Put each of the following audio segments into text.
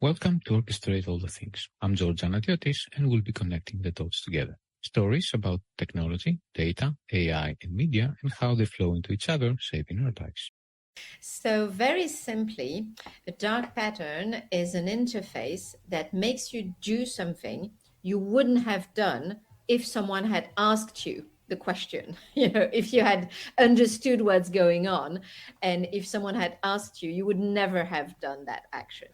Welcome to Orchestrate All the Things. I'm George Anatiotis and we'll be connecting the dots together. Stories about technology, data, AI, and media and how they flow into each other, shaping our lives. So very simply, a dark pattern is an interface that makes you do something you wouldn't have done if someone had asked you the question. If you had understood what's going on, and if someone had asked you, you would never have done that action.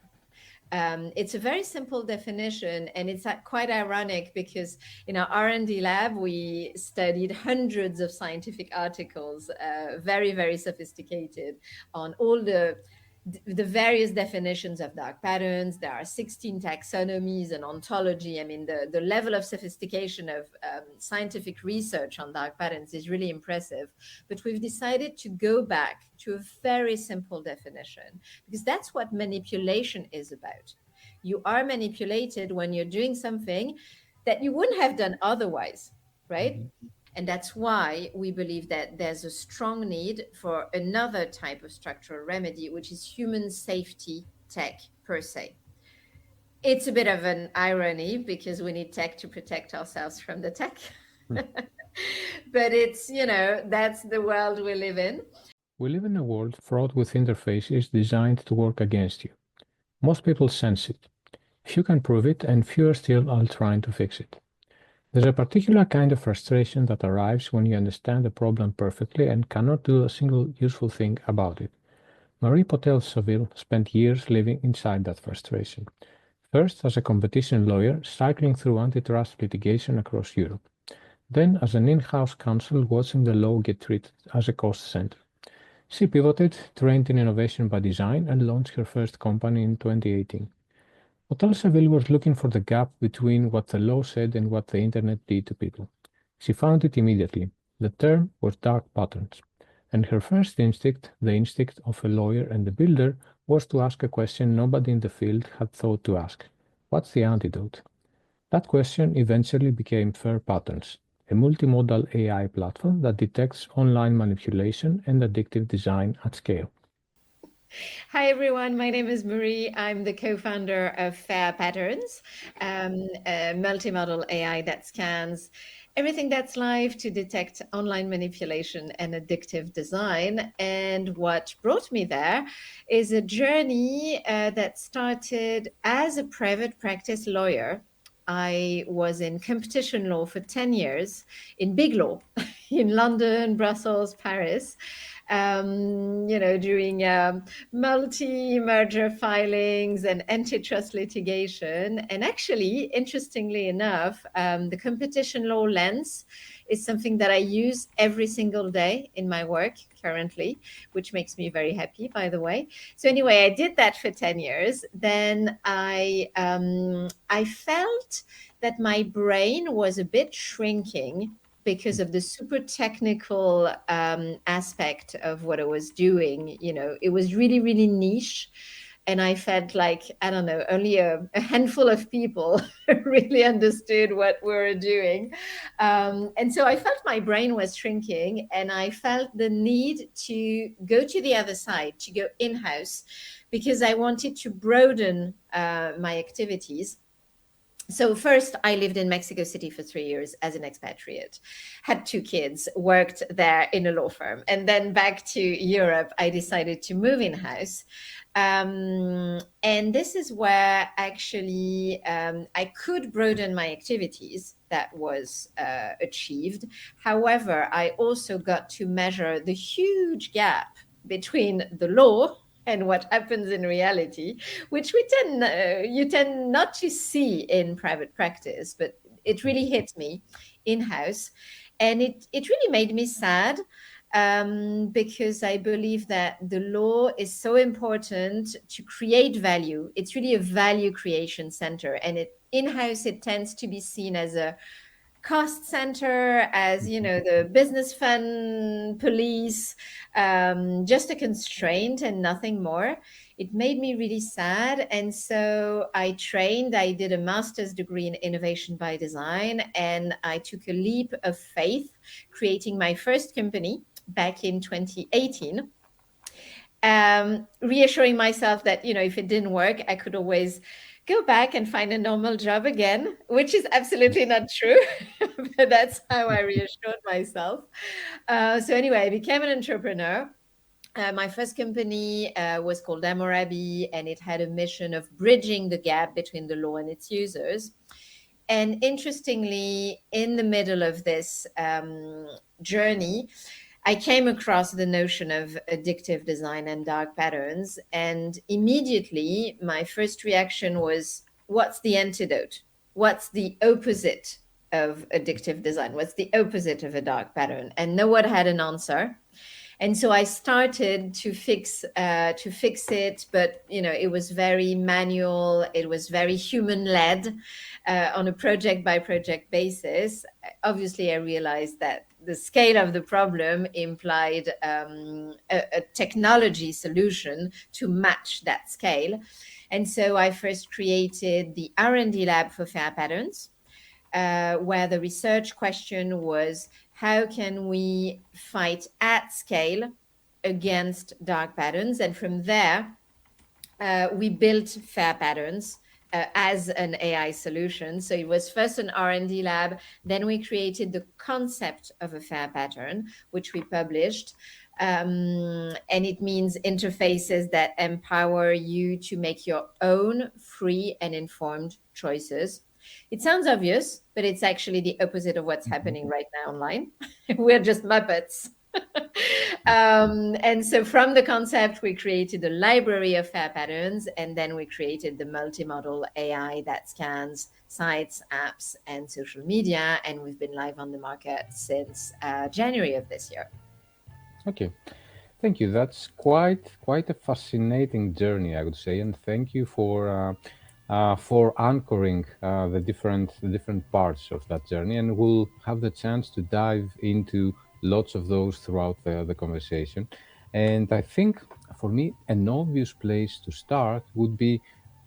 It's a very simple definition, and it's quite ironic because in our R&D lab, we studied hundreds of scientific articles, very, very sophisticated, on all the various definitions of dark patterns. There are 16 taxonomies and ontology. I mean, the level of sophistication of scientific research on dark patterns is really impressive. But we've decided to go back to a very simple definition because that's what manipulation is about. You are manipulated when you're doing something that you wouldn't have done otherwise, right? Mm-hmm. And that's why we believe that there's a strong need for another type of structural remedy, which is human safety tech per se. It's a bit of an irony because we need tech to protect ourselves from the tech. But it's, that's the world we live in. We live in a world fraught with interfaces designed to work against you. Most people sense it. Few can prove it, and fewer still are trying to fix it. There's a particular kind of frustration that arrives when you understand the problem perfectly and cannot do a single useful thing about it. Marie Potel-Saville spent years living inside that frustration. First as a competition lawyer cycling through antitrust litigation across Europe. Then as an in-house counsel watching the law get treated as a cost center. She pivoted, trained in innovation by design, and launched her first company in 2018. Potel-Saville was looking for the gap between what the law said and what the internet did to people. She found it immediately. The term was dark patterns. And her first instinct, the instinct of a lawyer and a builder, was to ask a question nobody in the field had thought to ask. What's the antidote? That question eventually became Fair Patterns, a multimodal AI platform that detects online manipulation and addictive design at scale. Hi, everyone. My name is Marie. I'm the co-founder of Fair Patterns, a multimodal AI that scans everything that's live to detect online manipulation and addictive design. And what brought me there is a journey that started as a private practice lawyer. I was in competition law for 10 years in big law in London, Brussels, Paris. Doing multi-merger filings and antitrust litigation. And actually, interestingly enough, the competition law lens is something that I use every single day in my work currently, which makes me very happy, by the way. So anyway, I did that for 10 years. Then I felt that my brain was a bit shrinking because of the super technical aspect of what I was doing. It was really, really niche. And I felt like, I don't know, only a handful of people really understood what we were doing. And so I felt my brain was shrinking, and I felt the need to go to the other side, to go in-house, because I wanted to broaden my activities. So first, I lived in Mexico City for 3 years as an expatriate, had 2 kids, worked there in a law firm. And then back to Europe, I decided to move in-house. And this is where actually I could broaden my activities. That was achieved. However, I also got to measure the huge gap between the law and what happens in reality, which you tend not to see in private practice, but it really hit me in-house. And it really made me sad because I believe that the law is so important to create value. It's really a value creation center. And in-house, it tends to be seen as a cost center, as the business fund police, just a constraint and nothing more. It made me really sad. And so I did a master's degree in innovation by design, and I took a leap of faith, creating my first company back in 2018. reassuring myself that, if it didn't work, I could always go back and find a normal job again, which is absolutely not true, but that's how I reassured myself. So anyway, I became an entrepreneur. My first company was called Hammurabi, and it had a mission of bridging the gap between the law and its users. And interestingly, in the middle of this journey, I came across the notion of addictive design and dark patterns. And immediately, my first reaction was, what's the antidote? What's the opposite of addictive design? What's the opposite of a dark pattern? And no one had an answer. And so I started to fix it, but it was very manual. It was very human-led on a project-by-project basis. Obviously, I realized that the scale of the problem implied a technology solution to match that scale. And so I first created the R&D lab for fair patterns, where the research question was, how can we fight at scale against dark patterns? And from there, we built fair patterns as an AI solution. So it was first an R&D lab, then we created the concept of a fair pattern, which we published. And it means interfaces that empower you to make your own free and informed choices. It sounds obvious, but it's actually the opposite of what's happening right now online. We're just Muppets. And so from the concept, we created a library of fair patterns, and then we created the multimodal AI that scans sites, apps, and social media. And we've been live on the market since January of this year. Okay, thank you. That's quite a fascinating journey, I would say, and thank you for anchoring the different parts of that journey. And we'll have the chance to dive into lots of those throughout the conversation. And I think for me, an obvious place to start would be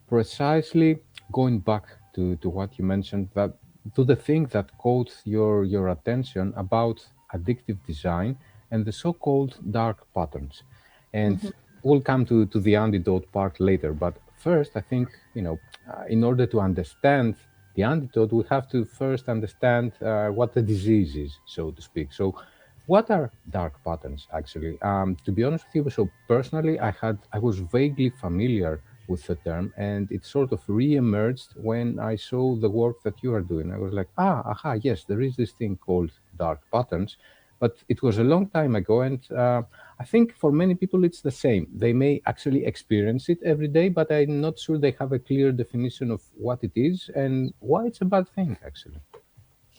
precisely going back to what you mentioned, that to the thing that caught your attention about addictive design and the so-called dark patterns. And we'll come to the antidote part later. But first, I think, in order to understand the antidote, we have to first understand what the disease is, so to speak. So what are dark patterns, actually? To be honest with you, so personally, I was vaguely familiar with the term, and it sort of re-emerged when I saw the work that you are doing. I was like, yes, there is this thing called dark patterns, but it was a long time ago, and I think for many people it's the same. They may actually experience it every day, but I'm not sure they have a clear definition of what it is and why it's a bad thing, actually.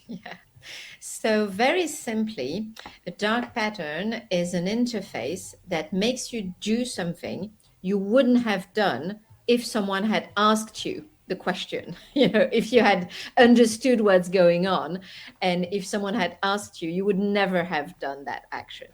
Yeah. So very simply, a dark pattern is an interface that makes you do something you wouldn't have done if someone had asked you the question. If you had understood what's going on, and if someone had asked you, you would never have done that action.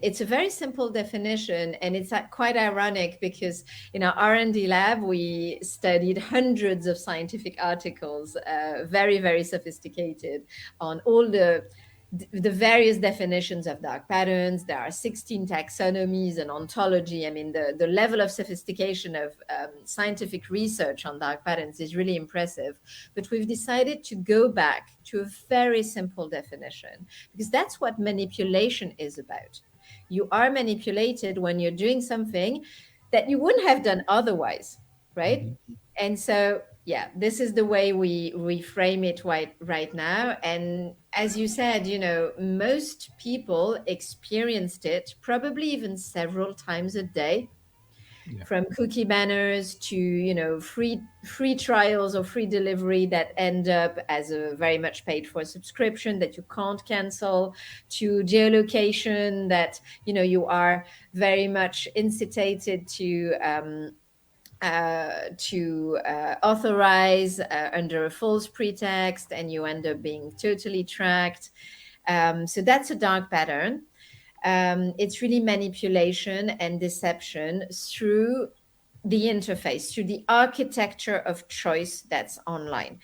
It's a very simple definition, and it's quite ironic because in our R&D lab, we studied hundreds of scientific articles, very, very sophisticated, on all the various definitions of dark patterns. There are 16 taxonomies and ontology. I mean, the level of sophistication of scientific research on dark patterns is really impressive. But we've decided to go back to a very simple definition, because that's what manipulation is about. You are manipulated when you're doing something that you wouldn't have done otherwise, right? Mm-hmm. And so, yeah, this is the way we reframe it right now. And as you said, most people experienced it probably even several times a day. Yeah. From cookie banners to free trials or free delivery that end up as a very much paid for subscription that you can't cancel, to geolocation that you are very much incitated to authorize under a false pretext, and you end up being totally tracked. So that's a dark pattern. It's really manipulation and deception through the interface, through the architecture of choice that's online.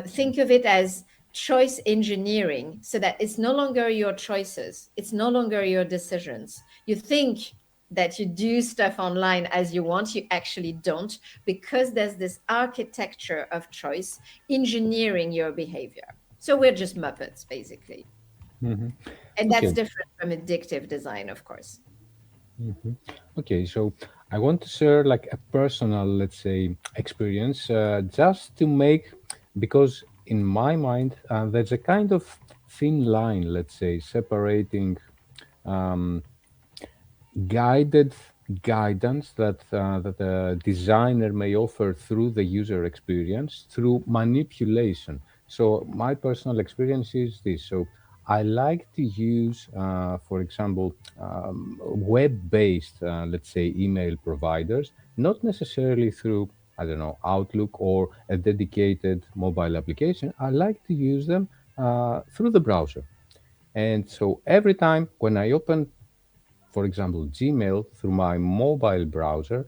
Think of it as choice engineering, so that it's no longer your choices, it's no longer your decisions. You think that you do stuff online as you want. You actually don't, because there's this architecture of choice engineering your behavior. So we're just Muppets, basically. Mhm. And that's Okay. different from addictive design, of course. Mhm. Okay, so I want to share like a personal, let's say, experience, just to make, because in my mind, there's a kind of thin line, let's say, separating um, guided guidance that a designer may offer through the user experience through manipulation. So my personal experience is this. So I like to use, for example, web-based, let's say, email providers, not necessarily through, I don't know, Outlook or a dedicated mobile application. I like to use them through the browser. And so every time when I open, for example, Gmail through my mobile browser,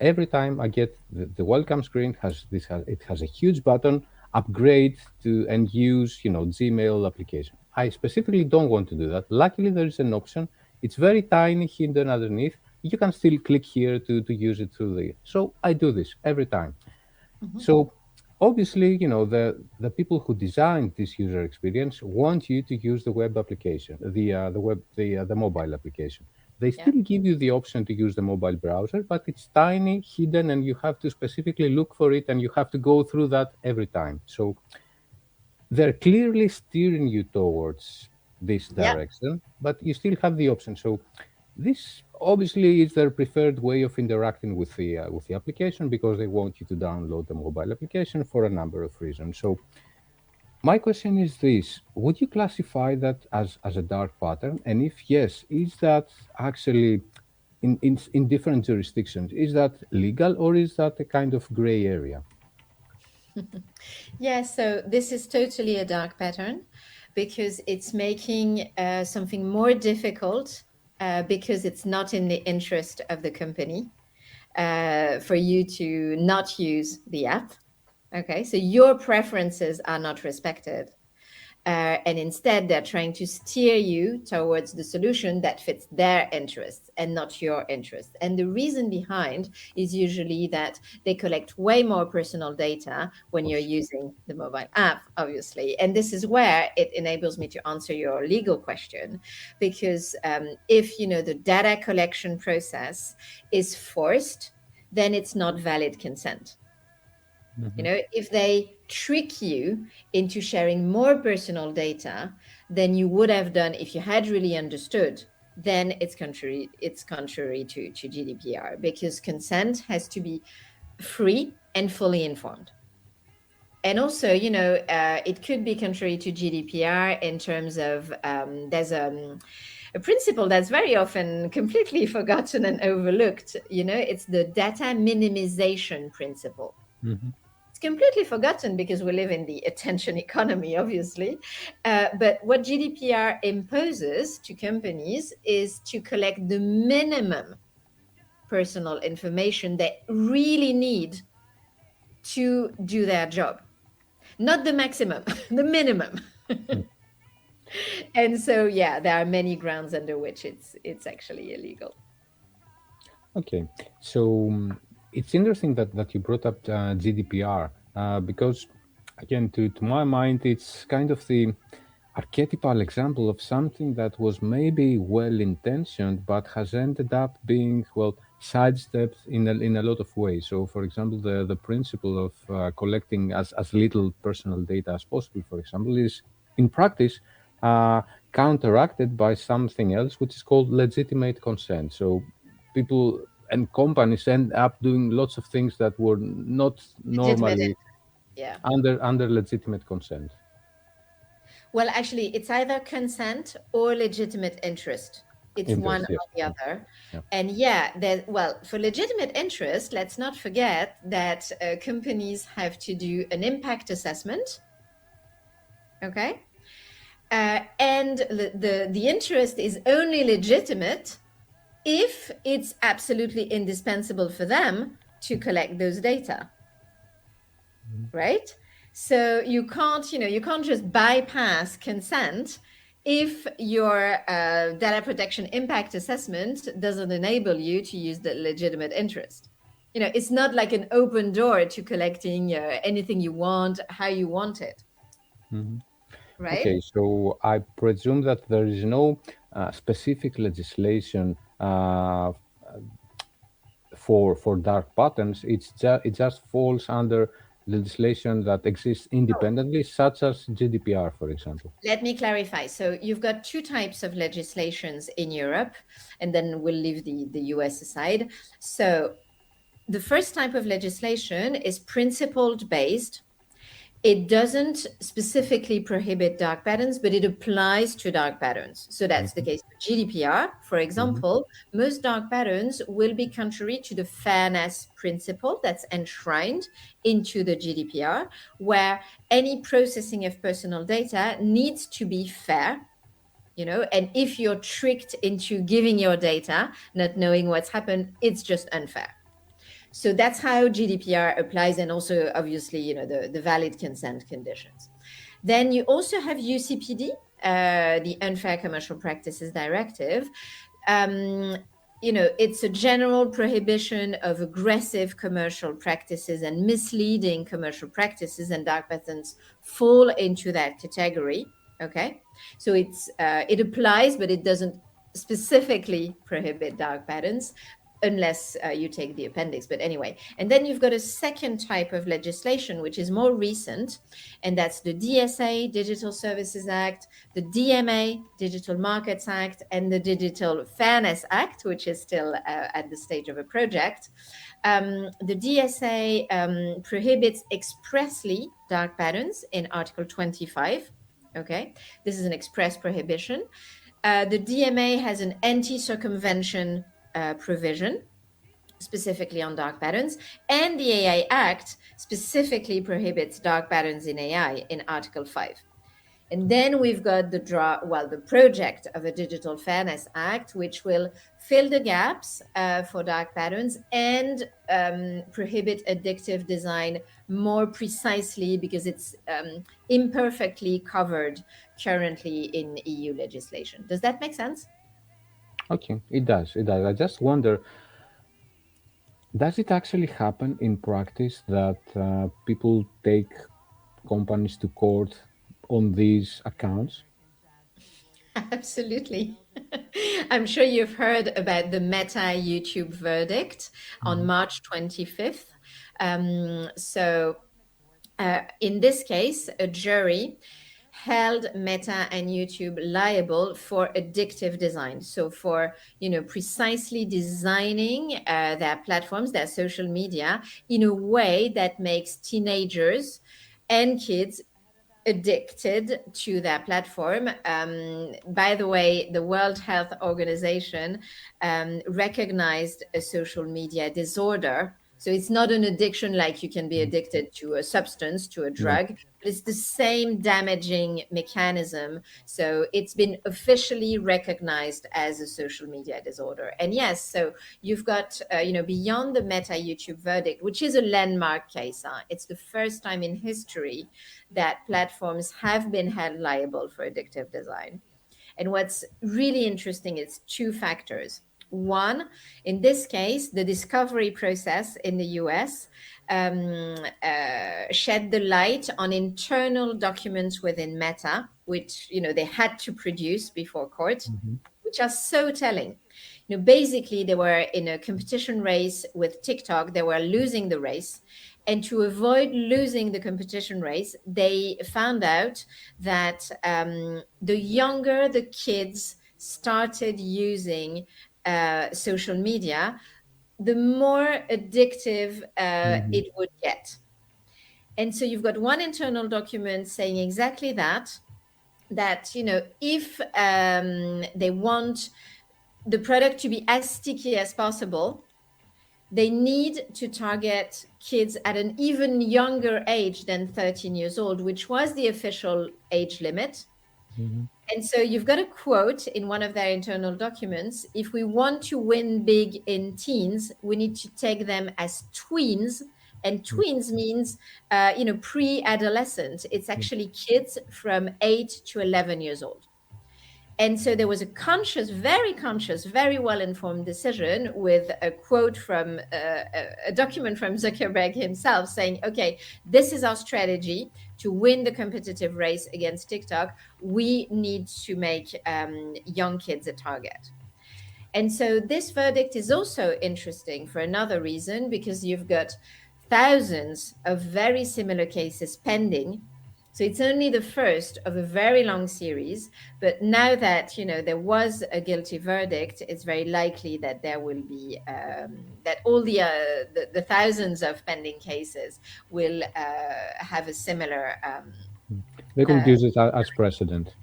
every time I get the welcome screen it has a huge button, upgrade to and use, Gmail application. I specifically don't want to do that. Luckily, there is an option. It's very tiny, hidden underneath. You can still click here to use it through the. So I do this every time. So obviously, the people who designed this user experience want you to use the web application, the mobile application. They Yeah. still give you the option to use the mobile browser, but it's tiny, hidden, and you have to specifically look for it, and you have to go through that every time. So they're clearly steering you towards this Yeah. direction, but you still have the option. So this obviously is their preferred way of interacting with the application, because they want you to download the mobile application for a number of reasons. So my question is this: would you classify that as a dark pattern? And if yes, is that actually in different jurisdictions? Is that legal, or is that a kind of gray area? Yeah, so this is totally a dark pattern because it's making something more difficult because it's not in the interest of the company for you to not use the app. Okay, so your preferences are not respected. And instead, they're trying to steer you towards the solution that fits their interests and not your interests. And the reason behind is usually that they collect way more personal data when you're using the mobile app, obviously. And this is where it enables me to answer your legal question, because if the data collection process is forced, then it's not valid consent. If they trick you into sharing more personal data than you would have done if you had really understood, then it's contrary to GDPR, because consent has to be free and fully informed. And also, it could be contrary to GDPR in terms of there's a principle that's very often completely forgotten and overlooked. It's the data minimization principle. Mhm. It's completely forgotten because we live in the attention economy, obviously. But what GDPR imposes to companies is to collect the minimum personal information they really need to do their job. Not the maximum, the minimum. And so, yeah, there are many grounds under which it's actually illegal. Okay, so it's interesting that you brought up GDPR, because, again, to my mind, it's kind of the archetypal example of something that was maybe well intentioned, but has ended up being, well, sidestepped in a lot of ways. So, for example, the principle of collecting as little personal data as possible, for example, is in practice counteracted by something else, which is called legitimate consent. So people and companies end up doing lots of things that were not Legitimate, normally yeah. under legitimate consent. Well, actually, it's either consent or legitimate interest. It's one Interest, yes. or the other. Yeah. And yeah, for legitimate interest, let's not forget that companies have to do an impact assessment. Okay. And the interest is only legitimate if it's absolutely indispensable for them to collect those data. Right? So you can't just bypass consent if your data protection impact assessment doesn't enable you to use the legitimate interest. It's not like an open door to collecting anything you want, how you want it. Mhm. Right? Okay, so I presume that there is no specific legislation for dark patterns. It just falls under legislation that exists independently, such as GDPR, for example. Let me clarify. So you've got two types of legislations in Europe, and then we'll leave the US aside. So the first type of legislation is principled based. It doesn't specifically prohibit dark patterns, but it applies to dark patterns. So that's the Mhm, case for GDPR. For mhm, example, most dark patterns will be contrary to the fairness principle that's enshrined into the GDPR, where any processing of personal data needs to be fair. And if you're tricked into giving your data, not knowing what's happened, it's just unfair. So that's how GDPR applies, and also obviously, the valid consent conditions. Then you also have UCPD, the Unfair Commercial Practices Directive. It's a general prohibition of aggressive commercial practices and misleading commercial practices, and dark patterns fall into that category. Okay, so it applies, but it doesn't specifically prohibit dark patterns unless you take the appendix. But anyway, and then you've got a second type of legislation, which is more recent, and that's the DSA, Digital Services Act, the DMA, Digital Markets Act, and the Digital Fairness Act, which is still at the stage of a project. The DSA prohibits expressly dark patterns in Article 25. Okay, this is an express prohibition. The DMA has an anti-circumvention provision specifically on dark patterns, and the AI Act specifically prohibits dark patterns in AI in Article 5. And then we've got the project of a Digital Fairness Act, which will fill the gaps for dark patterns and prohibit addictive design more precisely, because it's imperfectly covered currently in EU legislation. Does that make sense? Okay, it does. It does. I just wonder, does it actually happen in practice that people take companies to court on these accounts? Absolutely. I'm sure you've heard about the Meta YouTube verdict on Mhm, March 25th. So, in this case, a jury held Meta and YouTube liable for addictive design. So, for precisely designing their platforms, their social media, in a way that makes teenagers and kids addicted to their platform. By the way, the World Health Organization recognized a social media disorder. So it's not an addiction like you can be mhm. addicted to a substance, to a Yeah. drug, but it's the same damaging mechanism. So it's been officially recognized as a social media disorder. And yes, so you've got, beyond the Meta YouTube verdict, which is a landmark case. It's the first time in history that platforms have been held liable for addictive design. And what's really interesting is two factors. One, in this case, the discovery process in the US shed the light on internal documents within Meta, which they had to produce before court, Mhm, which are so telling. Basically, they were in a competition race with TikTok. They were losing the race. And to avoid losing the competition race, they found out that the younger the kids started using social media, the more addictive mhm, it would get. And so you've got one internal document saying exactly that, if they want the product to be as sticky as possible, they need to target kids at an even younger age than 13 years old, which was the official age limit. mhm. And so you've got a quote in one of their internal documents: if we want to win big in teens, we need to take them as tweens. And tweens means, pre-adolescent. It's actually kids from 8 to 11 years old. And so there was a conscious, very well-informed decision with a quote from a document from Zuckerberg himself saying, okay, this is our strategy to win the competitive race against TikTok. We need to make young kids a target. And so this verdict is also interesting for another reason, because you've got thousands of very similar cases pending. So it's only the first of a very long series, but now that, you know, there was a guilty verdict, it's very likely that there will be, that all the thousands of pending cases will have a similar... They could use it as precedent.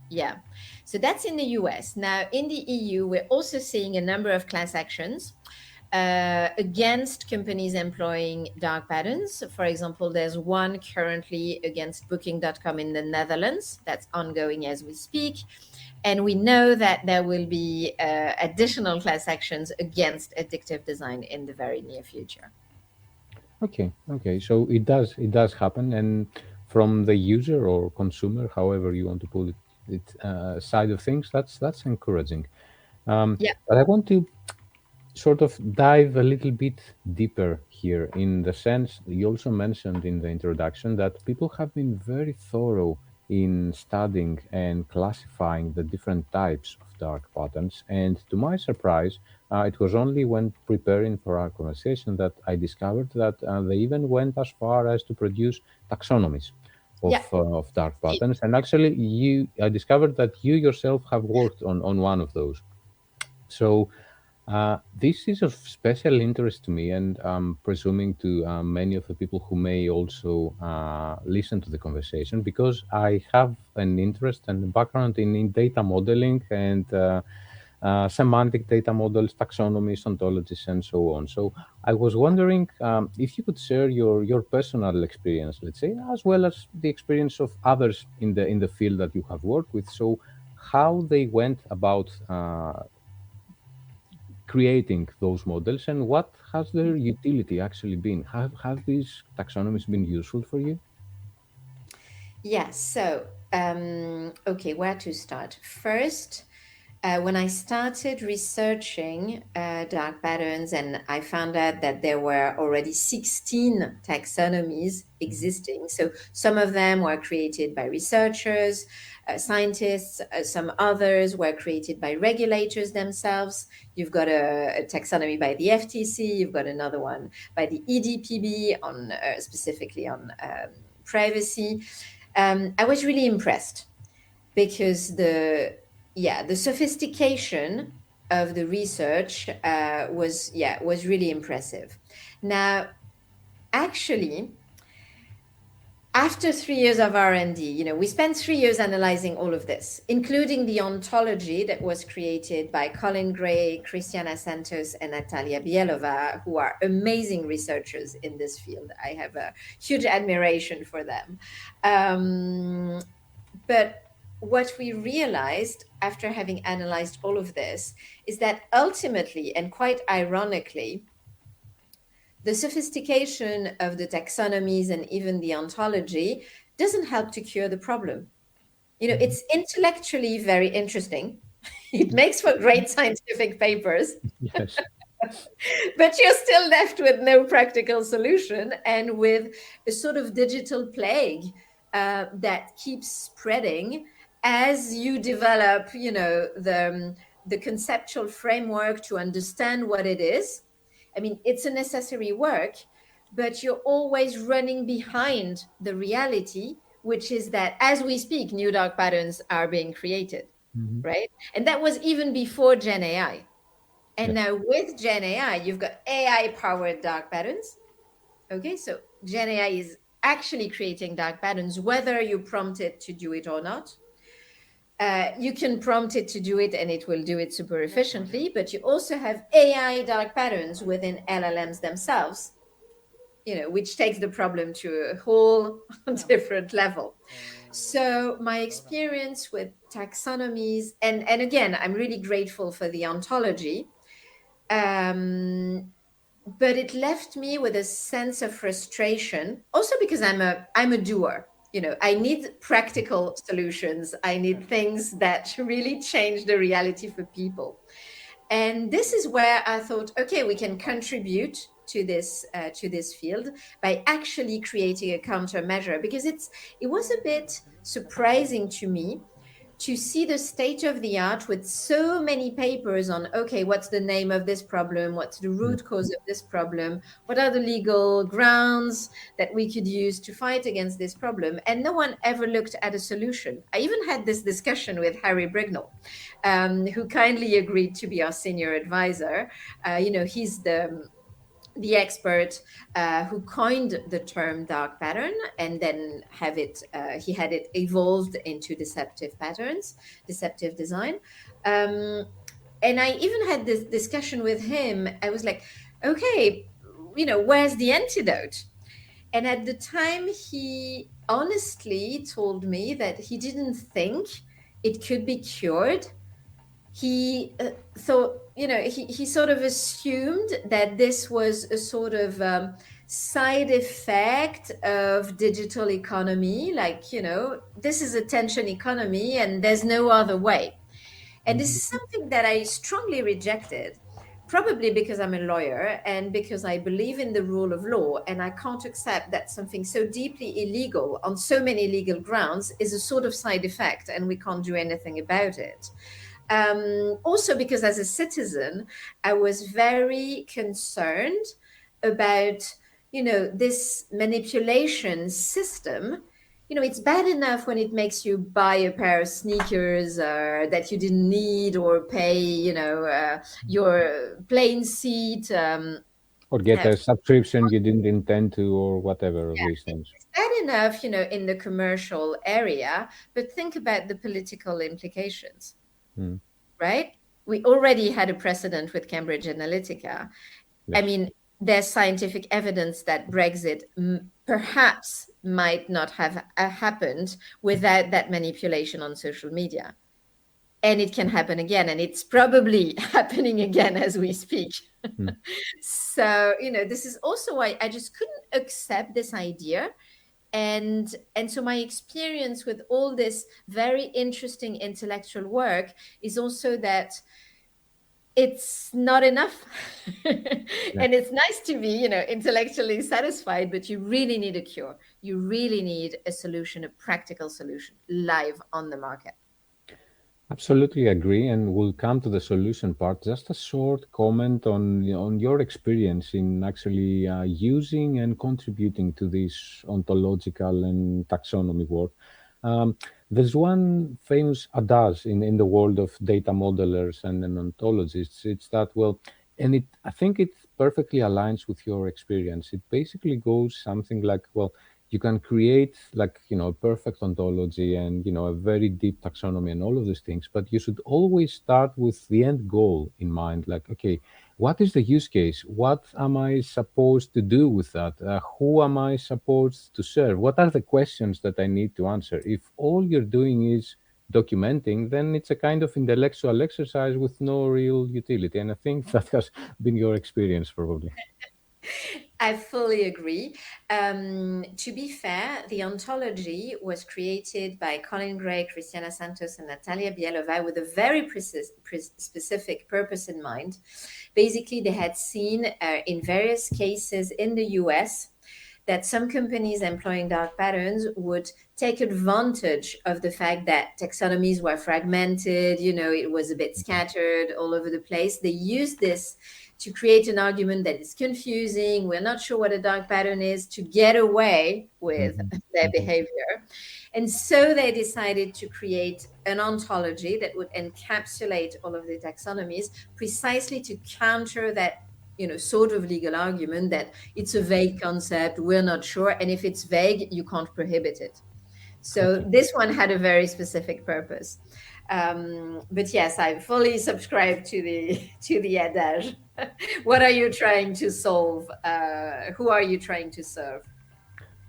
Yeah. So that's in the US. Now, in the EU, we're also seeing a number of class actions against companies employing dark patterns. For example, there's one currently against Booking.com in the Netherlands that's ongoing as we speak. And we know that there will be additional class actions against addictive design in the very near future. Okay. So it does happen, and from the user or consumer, however you want to put it, side of things, that's encouraging. Yeah. But I want to sort of dive a little bit deeper here, in the sense you also mentioned in the introduction that people have been very thorough in studying and classifying the different types of dark patterns. And to my surprise, it was only when preparing for our conversation that I discovered that they even went as far as to produce taxonomies of dark patterns. And actually, I discovered that you yourself have worked on one of those. So this is of special interest to me, and I'm presuming to many of the people who may also listen to the conversation, because I have an interest and background in data modeling and semantic data models, taxonomies, ontologies, and so on. So I was wondering if you could share your personal experience, let's say, as well as the experience of others in the field that you have worked with. So how they went about creating those models, and what has their utility actually been? Have these taxonomies been useful for you? Yes. So, okay, where to start? First, when I started researching dark patterns, and I found out that there were already 16 taxonomies existing. So some of them were created by researchers, scientists, some others were created by regulators themselves. You've got a taxonomy by the FTC, you've got another one by the EDPB on specifically on privacy. I was really impressed, because the sophistication of the research was really impressive. Now, actually, after 3 years of R&D, we spent 3 years analyzing all of this, including the ontology that was created by Colin Gray, Christiana Santos, and Natalia Bielova, who are amazing researchers in this field. I have a huge admiration for them. But what we realized after having analyzed all of this is that ultimately, and quite ironically, the sophistication of the taxonomies and even the ontology doesn't help to cure the problem. It's intellectually very interesting. It makes for great scientific papers. Yes. But you're still left with no practical solution, and with a sort of digital plague that keeps spreading as you develop, the conceptual framework to understand what it is. I mean, it's a necessary work, but you're always running behind the reality, which is that as we speak, new dark patterns are being created, right? And that was even before Gen AI. And now with Gen AI, you've got AI-powered dark patterns. Okay, so Gen AI is actually creating dark patterns, whether you prompt it to do it or not. You can prompt it to do it, and it will do it super efficiently, but you also have AI dark patterns within LLMs themselves, which takes the problem to a whole different level. So my experience with taxonomies, and again, I'm really grateful for the ontology, but it left me with a sense of frustration, also because I'm a doer. I need practical solutions. I need things that really change the reality for people. And this is where I thought, okay, we can contribute to this field by actually creating a countermeasure, because it was a bit surprising to me to see the state of the art with so many papers on, okay, what's the name of this problem? What's the root cause of this problem? What are the legal grounds that we could use to fight against this problem? And no one ever looked at a solution. I even had this discussion with Harry Brignall, who kindly agreed to be our senior advisor. He's the expert who coined the term dark pattern, and then he had it evolved into deceptive patterns, deceptive design. And I even had this discussion with him. I was like, okay, where's the antidote? And at the time, he honestly told me that he didn't think it could be cured. He thought, he sort of assumed that this was a sort of side effect of digital economy, like, this is attention economy and there's no other way. And this is something that I strongly rejected, probably because I'm a lawyer and because I believe in the rule of law, and I can't accept that something so deeply illegal on so many legal grounds is a sort of side effect and we can't do anything about it. Also because as a citizen, I was very concerned about, this manipulation system. It's bad enough when it makes you buy a pair of sneakers that you didn't need, or pay, your plane seat. Or get a subscription you didn't intend to, or whatever of these things. It's bad enough, in the commercial area, but think about the political implications. Right? We already had a precedent with Cambridge Analytica. Yes. I mean, there's scientific evidence that Brexit perhaps might not have happened without that manipulation on social media. And it can happen again. And it's probably happening again as we speak. So, this is also why I just couldn't accept this idea. And so my experience with all this very interesting intellectual work is also that it's not enough. And it's nice to be, intellectually satisfied, but you really need a cure. You really need a solution, a practical solution, live on the market. Absolutely agree, and we'll come to the solution part. Just a short comment on your experience in actually using and contributing to this ontological and taxonomy work. There's one famous adage in the world of data modelers and ontologists. It's that, and I think it perfectly aligns with your experience. It basically goes something like, you can create a perfect ontology and, a very deep taxonomy and all of these things, but you should always start with the end goal in mind. Like, okay, what is the use case? What am I supposed to do with that? Who am I supposed to serve? What are the questions that I need to answer? If all you're doing is documenting, then it's a kind of intellectual exercise with no real utility. And I think that has been your experience probably. I fully agree. To be fair, the ontology was created by Colin Gray, Christiana Santos, and Natalia Bielova with a very specific purpose in mind. Basically, they had seen in various cases in the US that some companies employing dark patterns would take advantage of the fact that taxonomies were fragmented, it was a bit scattered all over the place. They used this to create an argument that is confusing, we're not sure what a dark pattern is, to get away with their behavior. And so they decided to create an ontology that would encapsulate all of the taxonomies precisely to counter that sort of legal argument that it's a vague concept, we're not sure, and if it's vague, you can't prohibit it. So this one had a very specific purpose. But yes, I fully subscribe to the adage. What are you trying to solve? Who are you trying to serve?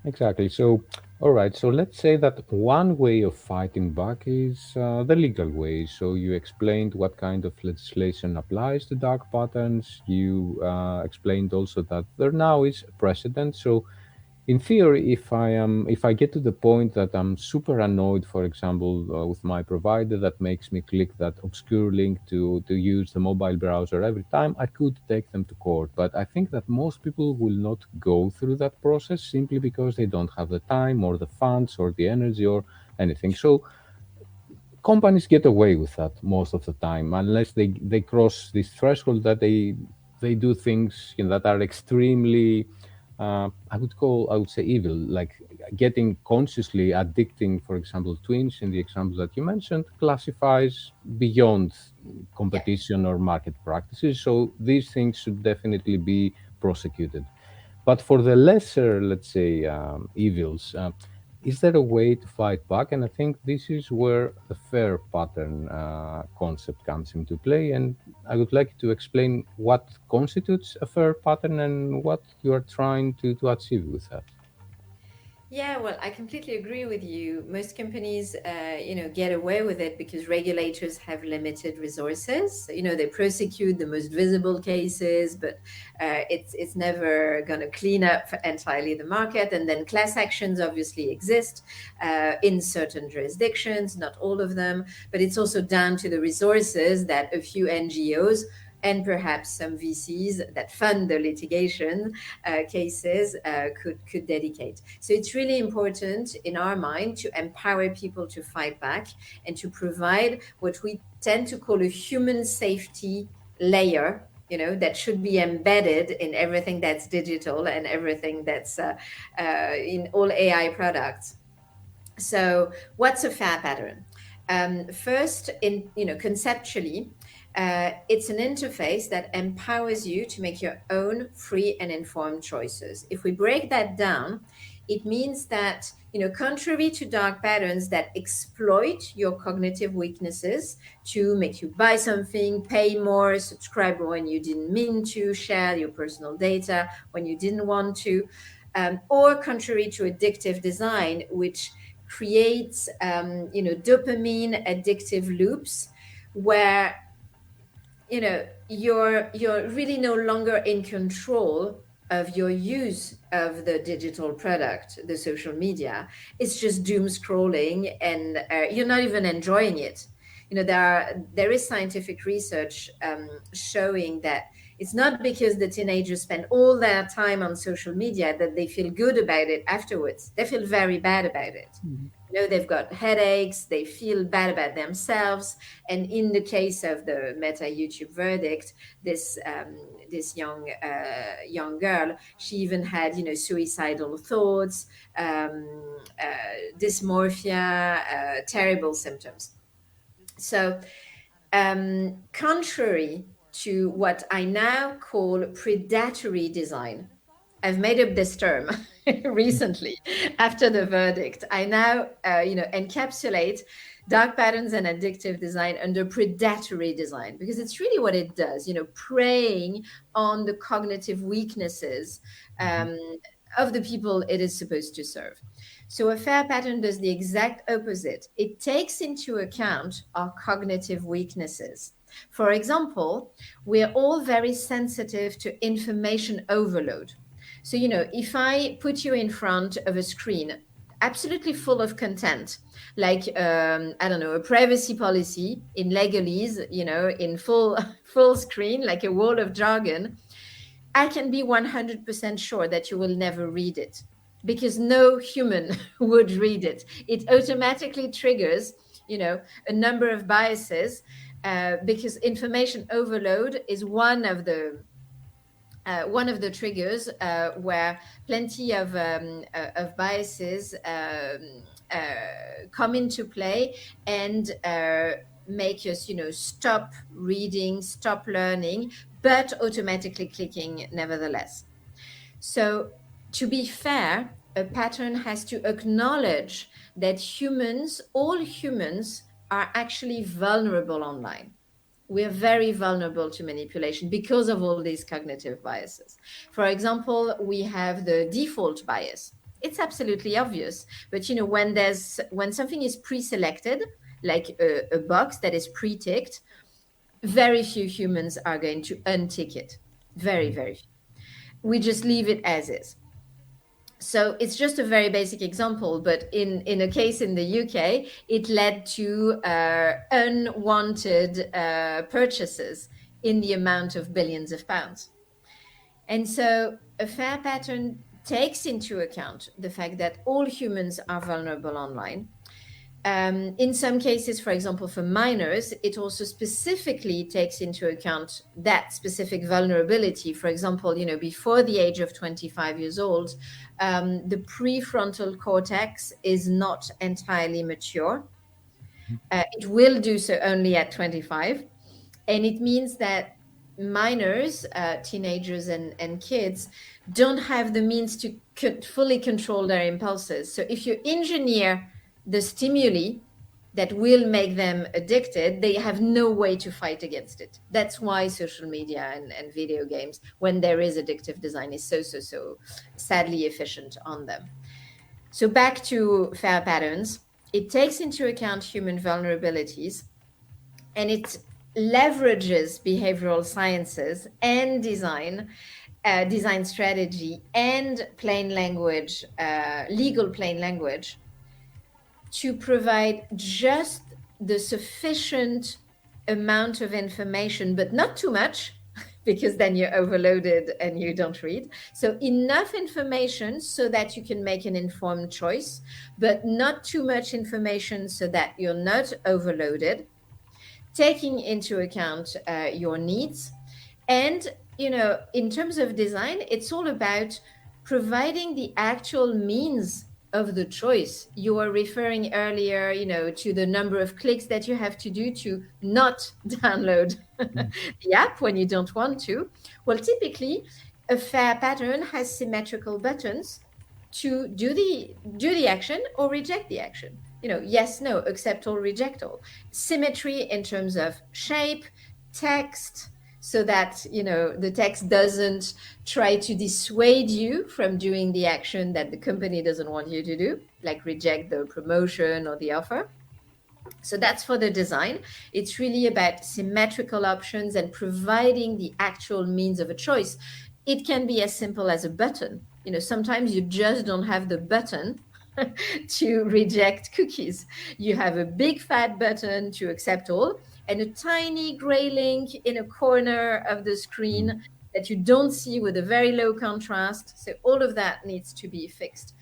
Exactly. So, all right. So let's say that one way of fighting back is the legal way. So you explained what kind of legislation applies to dark patterns. You explained also that there now is precedent. So in theory, if I get to the point that I'm super annoyed, for example, with my provider that makes me click that obscure link to use the mobile browser every time, I could take them to court. But I think that most people will not go through that process simply because they don't have the time or the funds or the energy or anything. So companies get away with that most of the time, unless they cross this threshold that they do things, that are extremely, I would say evil, like getting consciously addicting, for example, twins in the example that you mentioned, classifies beyond competition or market practices. So these things should definitely be prosecuted. But for the lesser, let's say, evils, is there a way to fight back? And I think this is where the fair pattern concept comes into play. And I would like to explain what constitutes a fair pattern and what you are trying to achieve with that. Yeah, well, I completely agree with you. Most companies, get away with it because regulators have limited resources. They prosecute the most visible cases, but it's never going to clean up entirely the market. And then class actions obviously exist in certain jurisdictions, not all of them, but it's also down to the resources that a few NGOs and perhaps some VCs that fund the litigation cases could dedicate. So it's really important in our mind to empower people to fight back and to provide what we tend to call a human safety layer, that should be embedded in everything that's digital and everything that's in all AI products. So what's a fair pattern? First, conceptually, it's an interface that empowers you to make your own free and informed choices. If we break that down, it means that, contrary to dark patterns that exploit your cognitive weaknesses to make you buy something, pay more, subscribe when you didn't mean to, share your personal data when you didn't want to, or contrary to addictive design, which creates, dopamine addictive loops where you're really no longer in control of your use of the digital product, the social media. It's just doom scrolling, and you're not even enjoying it. There is scientific research showing that it's not because the teenagers spend all their time on social media that they feel good about it afterwards. They feel very bad about it. They've got headaches, they feel bad about themselves. And in the case of the Meta YouTube verdict, this young girl, she even had, suicidal thoughts, dysmorphia, terrible symptoms. So contrary to what I now call predatory design, I've made up this term recently after the verdict. I now, encapsulate dark patterns and addictive design under predatory design, because it's really what it does, preying on the cognitive weaknesses of the people it is supposed to serve. So a fair pattern does the exact opposite. It takes into account our cognitive weaknesses. For example, we're all very sensitive to information overload. So, if I put you in front of a screen absolutely full of content, like, I don't know, a privacy policy in legalese, in full screen, like a wall of jargon, I can be 100% sure that you will never read it, because no human would read it. It automatically triggers, a number of biases, because information overload is one of the triggers where plenty of biases come into play and make us, stop reading, stop learning, but automatically clicking nevertheless. So to be fair, a pattern has to acknowledge that all humans are actually vulnerable online. We're very vulnerable to manipulation because of all these cognitive biases. For example, we have the default bias. It's absolutely obvious, but when something is pre-selected, like a box that is pre-ticked, very few humans are going to untick it. Very, very few. We just leave it as is. So it's just a very basic example, but in a case in the UK, it led to unwanted purchases in the amount of billions of pounds. And so a fair pattern takes into account the fact that all humans are vulnerable online. In some cases, for example, for minors, it also specifically takes into account that specific vulnerability. For example, before the age of 25 years old, the prefrontal cortex is not entirely mature. It will do so only at 25. And it means that minors, teenagers and kids don't have the means to fully control their impulses. So if you engineer the stimuli that will make them addicted, they have no way to fight against it. That's why social media and video games, when there is addictive design, is so sadly efficient on them. So back to fair patterns, it takes into account human vulnerabilities, and it leverages behavioral sciences and design strategy and plain language, legal plain language, to provide just the sufficient amount of information, but not too much, because then you're overloaded and you don't read. So enough information so that you can make an informed choice, but not too much information so that you're not overloaded, taking into account your needs. And, in terms of design, it's all about providing the actual means of the choice. You were referring earlier, to the number of clicks that you have to do to not download the app when you don't want to. Well, typically, a fair pattern has symmetrical buttons to do the action or reject the action. Yes, no, accept all, reject all. Symmetry in terms of shape, text, so that the text doesn't try to dissuade you from doing the action that the company doesn't want you to do, like reject the promotion or the offer. So that's for the design. It's really about symmetrical options and providing the actual means of a choice. It can be as simple as a button. Sometimes you just don't have the button to reject cookies. You have a big fat button to accept all, and a tiny gray link in a corner of the screen that you don't see with a very low contrast. So all of that needs to be fixed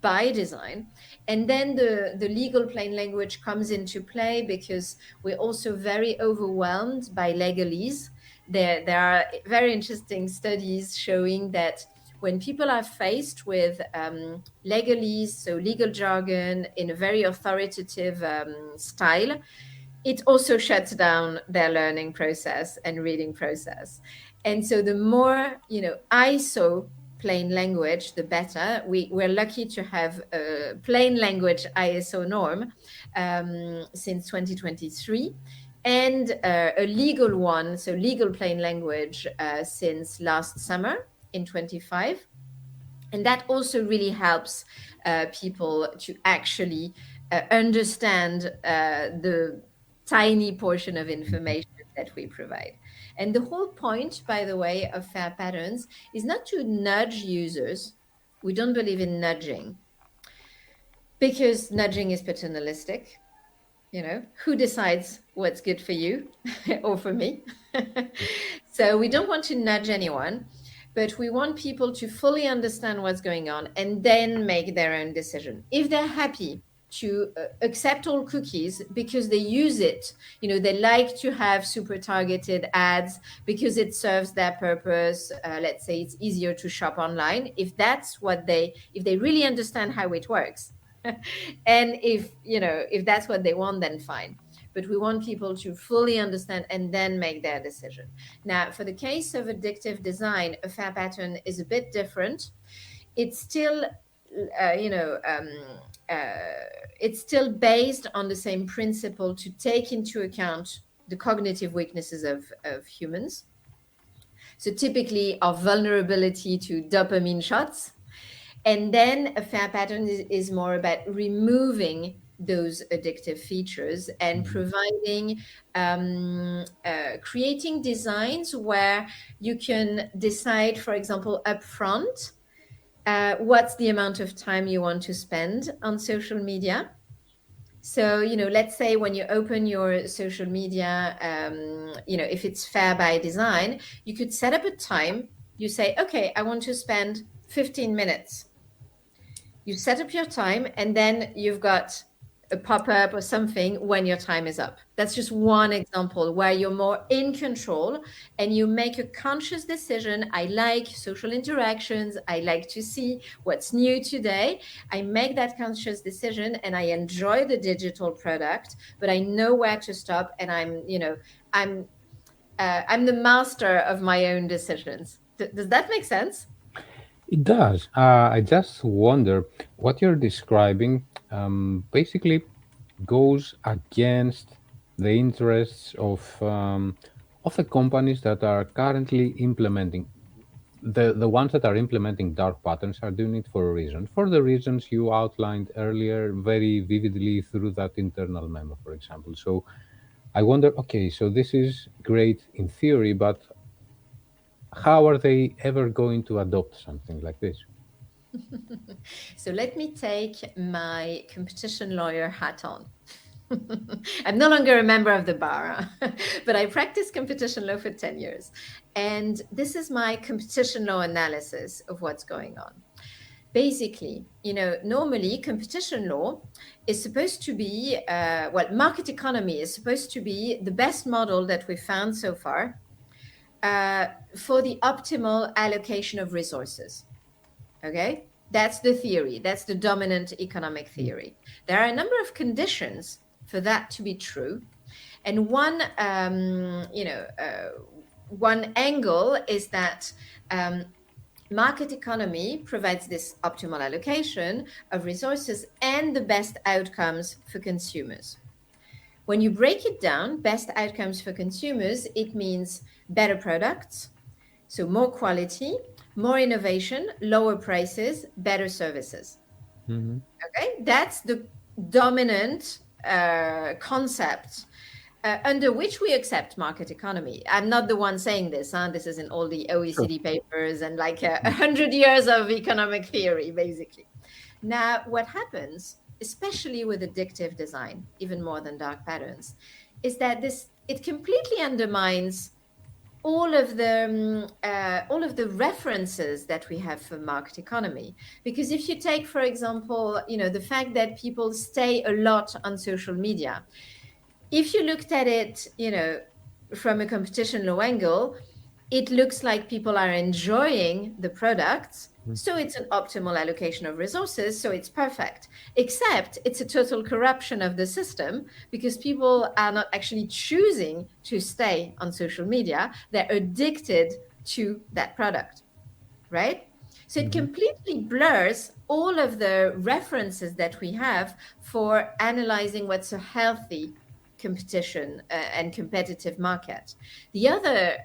by design. And then the legal plain language comes into play because we're also very overwhelmed by legalese. There are very interesting studies showing that when people are faced with legalese, so legal jargon in a very authoritative style, it also shuts down their learning process and reading process. And so the more, ISO plain language, the better. We're lucky to have a plain language ISO norm since 2023, and a legal one, so legal plain language, since last summer in 25. And that also really helps people to actually understand the tiny portion of information that we provide. And the whole point, by the way, of fair patterns is not to nudge users. We don't believe in nudging, because nudging is paternalistic. Who decides what's good for you or for me? So we don't want to nudge anyone, but we want people to fully understand what's going on and then make their own decision. If they're happy to accept all cookies because they use it, they like to have super targeted ads because it serves their purpose. Let's say it's easier to shop online. If they really understand how it works, and if that's what they want, then fine. But we want people to fully understand and then make their decision. Now, for the case of addictive design, a fair pattern is a bit different. It's still, it's still based on the same principle to take into account the cognitive weaknesses of humans. So typically our vulnerability to dopamine shots. And then a fair pattern is more about removing those addictive features and providing, creating designs where you can decide, for example, upfront, what's the amount of time you want to spend on social media. So, let's say when you open your social media, if it's fair by design, you could set up a time. You say, okay, I want to spend 15 minutes. You set up your time, and then you've got a pop-up or something when your time is up. That's just one example where you're more in control and you make a conscious decision. I like social interactions. I like to see what's new today. I make that conscious decision and I enjoy the digital product, but I know where to stop, and I'm the master of my own decisions. Does that make sense? It does. I just wonder what you're describing basically goes against the interests of the companies that are currently implementing. The ones that are implementing dark patterns are doing it for a reason. For the reasons you outlined earlier very vividly through that internal memo, for example. So I wonder, okay, so this is great in theory, but how are they ever going to adopt something like this? So let me take my competition lawyer hat on. I'm no longer a member of the bar, but I practiced competition law for 10 years. And this is my competition law analysis of what's going on. Basically, normally competition law is supposed to be, market economy is supposed to be the best model that we've found so far for the optimal allocation of resources. Okay? That's the theory. That's the dominant economic theory. There are a number of conditions for that to be true. And one angle is that market economy provides this optimal allocation of resources and the best outcomes for consumers. When you break it down, best outcomes for consumers, it means better products, so more quality, more innovation, lower prices, better services. Mm-hmm. Okay, that's the dominant concept under which we accept market economy. I'm not the one saying this. This is in all the OECD papers and like 100 years of economic theory, basically. Now, what happens, especially with addictive design, even more than dark patterns, is that it completely undermines all of the references that we have for market economy. Because if you take, for example, the fact that people stay a lot on social media, if you looked at it, from a competition law angle, it looks like people are enjoying the products. So it's an optimal allocation of resources. So it's perfect, except it's a total corruption of the system because people are not actually choosing to stay on social media. They're addicted to that product, right? So it completely blurs all of the references that we have for analyzing what's a healthy competition and competitive market. The other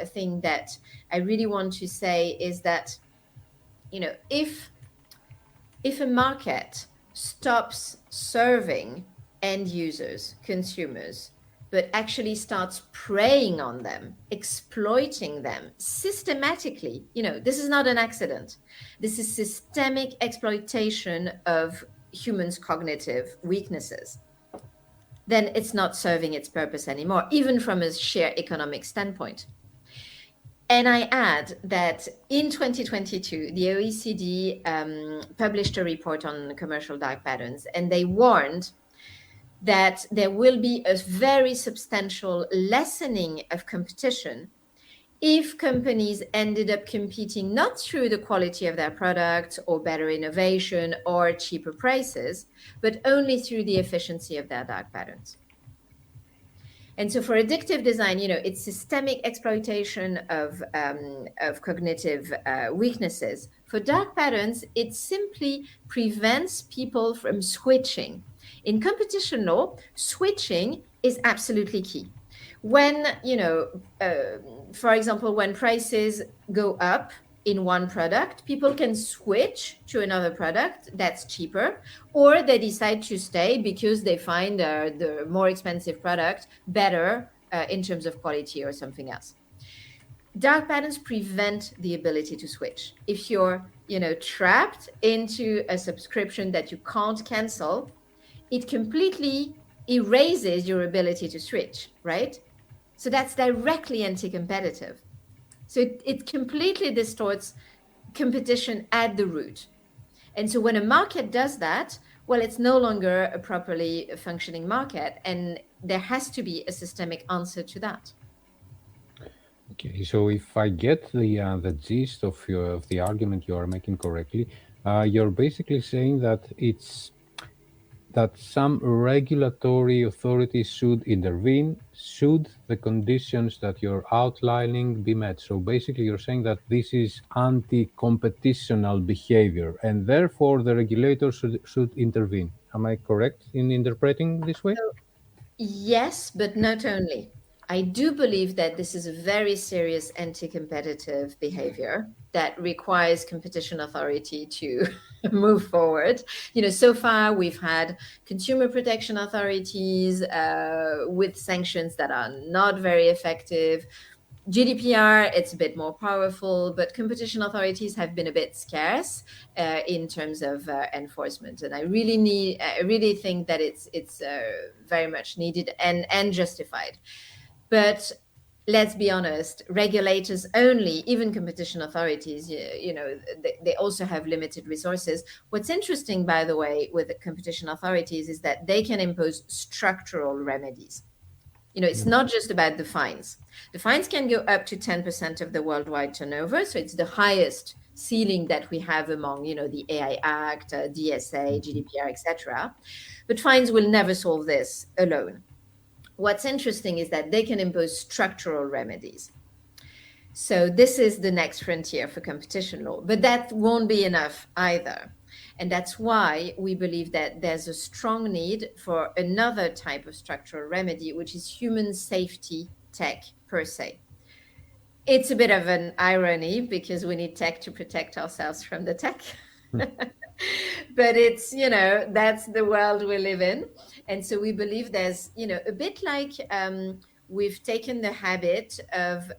thing that I really want to say is that, if a market stops serving end users, consumers, but actually starts preying on them, exploiting them systematically, this is not an accident. This is systemic exploitation of humans' cognitive weaknesses. Then it's not serving its purpose anymore, even from a sheer economic standpoint. And I add that in 2022, the OECD published a report on commercial dark patterns, and they warned that there will be a very substantial lessening of competition if companies ended up competing not through the quality of their product or better innovation or cheaper prices, but only through the efficiency of their dark patterns. And so for addictive design, it's systemic exploitation of cognitive weaknesses. For dark patterns, it simply prevents people from switching. In competition law, switching is absolutely key. When, for example, when prices go up in one product, people can switch to another product that's cheaper, or they decide to stay because they find the more expensive product better in terms of quality or something else. dark patterns prevent the ability to switch. If you're, trapped into a subscription that you can't cancel, it completely erases your ability to switch, right? So that's directly anti-competitive. So it completely distorts competition at the root. And so when a market does that, well, it's no longer a properly functioning market, and there has to be a systemic answer to that. Okay, so if I get the gist of the argument you are making correctly, you're basically saying that some regulatory authority should intervene should the conditions that you're outlining be met. So basically, you're saying that this is anti-competitional behavior, and therefore the regulator should intervene. Am I correct in interpreting this way? Yes, but not only. I do believe that this is a very serious anti-competitive behavior that requires competition authority to move forward. So far we've had consumer protection authorities with sanctions that are not very effective. GDPR, it's a bit more powerful, but competition authorities have been a bit scarce in terms of enforcement. And I really think that it's very much needed and justified. But let's be honest, regulators only, even competition authorities, they also have limited resources. What's interesting, by the way, with the competition authorities is that they can impose structural remedies. It's not just about the fines. The fines can go up to 10% of the worldwide turnover. So it's the highest ceiling that we have among, the AI Act, DSA, GDPR, etc. But fines will never solve this alone. What's interesting is that they can impose structural remedies. So this is the next frontier for competition law, but that won't be enough either. And that's why we believe that there's a strong need for another type of structural remedy, which is human safety tech per se. It's a bit of an irony because we need tech to protect ourselves from the tech. But it's, that's the world we live in. And so we believe there's, a bit like we've taken the habit of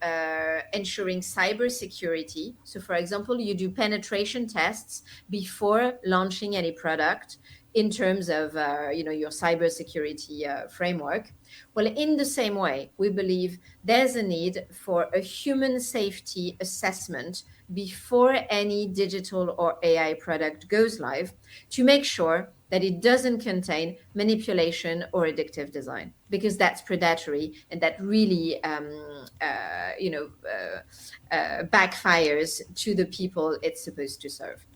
ensuring cybersecurity. So, for example, you do penetration tests before launching any product in terms of, your cybersecurity framework. Well, in the same way, we believe there's a need for a human safety assessment before any digital or AI product goes live to make sure that it doesn't contain manipulation or addictive design, because that's predatory and that really, backfires to the people it's supposed to serve.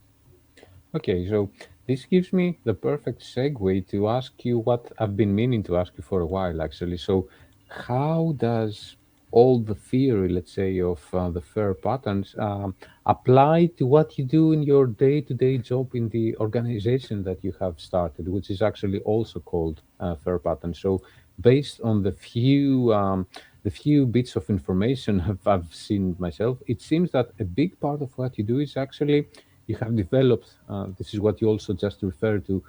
Okay, so this gives me the perfect segue to ask you what I've been meaning to ask you for a while, actually. So how does all the theory, let's say, of the FAIR patterns apply to what you do in your day-to-day job in the organization that you have started, which is actually also called FAIR patterns? So based on the few bits of information I've seen myself, it seems that a big part of what you do is actually you have developed, this is what you also just referred to,